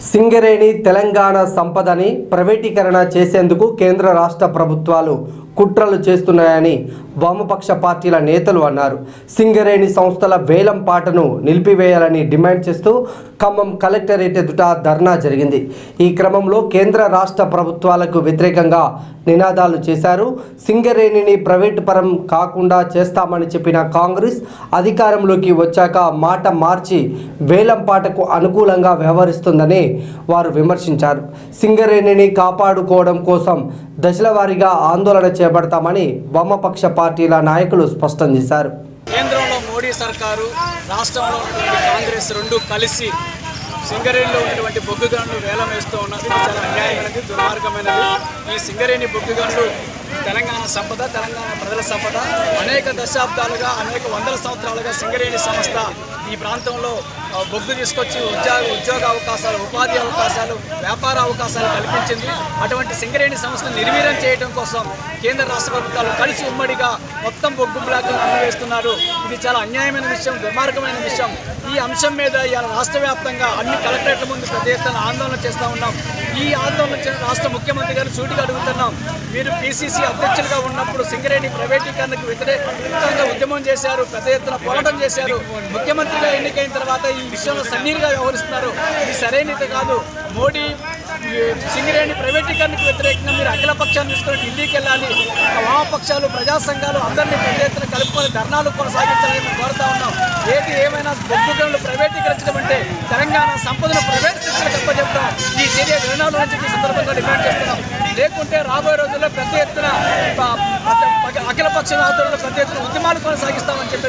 సింగరేణి తెలంగాణ సంపదని ప్రైవేటీకరణ చేసేందుకు కేంద్ర రాష్ట్ర ప్రభుత్వాలు కుట్రలు చేస్తున్నాయని వామపక్ష పార్టీల నేతలు అన్నారు. సింగరేణి సంస్థల వేలం పాటను నిలిపివేయాలని డిమాండ్ చేస్తూ ఖమ్మం కలెక్టరేట్ ఎదుట ధర్నా జరిగింది. ఈ క్రమంలో కేంద్ర రాష్ట్ర ప్రభుత్వాలకు వ్యతిరేకంగా నినాదాలు చేశారు. సింగరేణిని ప్రైవేటు పరం కాకుండా చేస్తామని చెప్పిన కాంగ్రెస్ అధికారంలోకి వచ్చాక మాట మార్చి వేలం పాటకు అనుకూలంగా వ్యవహరిస్తుందని వారు విమర్శించారు. సింగరేణిని కాపాడుకోవడం కోసం దశలవారీగా ఆందోళన చేపడతామని వామపక్ష పార్టీల నాయకులు స్పష్టం చేశారు. కేంద్రంలో మోడీ సర్కారు, రాష్ట్రంలో ఉన్నటువంటి కాంగ్రెస్ రెండు కలిసి సింగరేణిలో ఉన్నటువంటి బొగ్గు గనులు వేలం వేస్తూ ఉన్నది. చాలా అన్యాయమైనది, దుర్మార్గమైనది. ఈ సింగరేణి బొగ్గు గనులు తెలంగాణ సంపద, తెలంగాణ ప్రజల సంపద. అనేక దశాబ్దాలుగా, అనేక వందల సంవత్సరాలుగా సింగరేణి సంస్థ ఈ ప్రాంతంలో బొగ్గు తీసుకొచ్చి ఉద్యోగ అవకాశాలు, ఉపాధి అవకాశాలు, వ్యాపార అవకాశాలు కల్పించింది. అటువంటి సింగరేణి సంస్థను నిర్వీర్యం చేయడం కోసం కేంద్ర రాష్ట్ర ప్రభుత్వాలు కలిసి ఉమ్మడిగా మొత్తం బొగ్గు బ్లాక్లను అన్వేస్తున్నారు. ఇది చాలా అన్యాయమైన విషయం, దుర్మార్గమైన విషయం. ఈ అంశం మీద ఇవాళ రాష్ట్ర వ్యాప్తంగా అన్ని కలెక్టరేట్ల ముందు పెద్ద ఎత్తున ఆందోళన చేస్తూ ఉన్నాం. ఈ ఆందోళన రాష్ట్ర ముఖ్యమంత్రి గారు సూటిగా అడుగుతున్నాం. మీరు పిసిసి అధ్యక్షులుగా ఉన్నప్పుడు సింగరేణి ప్రైవేటీకరణకు వ్యతిరేకంగా ఉద్యమం చేశారు, పెద్ద ఎత్తున పోరాటం చేశారు. ముఖ్యమంత్రిగా ఎన్నికైన తర్వాత ఈ విషయంలో సన్నీరుగా వ్యవహరిస్తున్నారు. ఇది సరైనది కాదు. మోడీ సింగరేణి ప్రైవేటీకరణకు వ్యతిరేకంగా మీరు అఖిల పక్షాన్ని తీసుకొని ఢిల్లీకి వెళ్ళాలి. వామపక్షాలు, ప్రజా సంఘాలు అందరినీ పెద్ద ఎత్తున కలుపుకొని ధర్నాలు కొనసాగించాలని మేము కోరుతా ఉన్నాం. ఏది ఏమైనా బొగ్గు గనులు ప్రైవేటీకరించడం అంటే తెలంగాణ సంపదను ప్రైవేట్ శక్తులకు అప్పచెప్తాం. ఈ చర్య విధానాల నుంచి ఈ సందర్భంగా డిమాండ్ చేస్తున్నాం. లేకుంటే రాబోయే రోజుల్లో పెద్ద ఎత్తున అఖిల పక్షం ఆధ్వర్యంలో పెద్ద ఎత్తున ఉద్యమాలు కొనసాగిస్తామని చెప్పి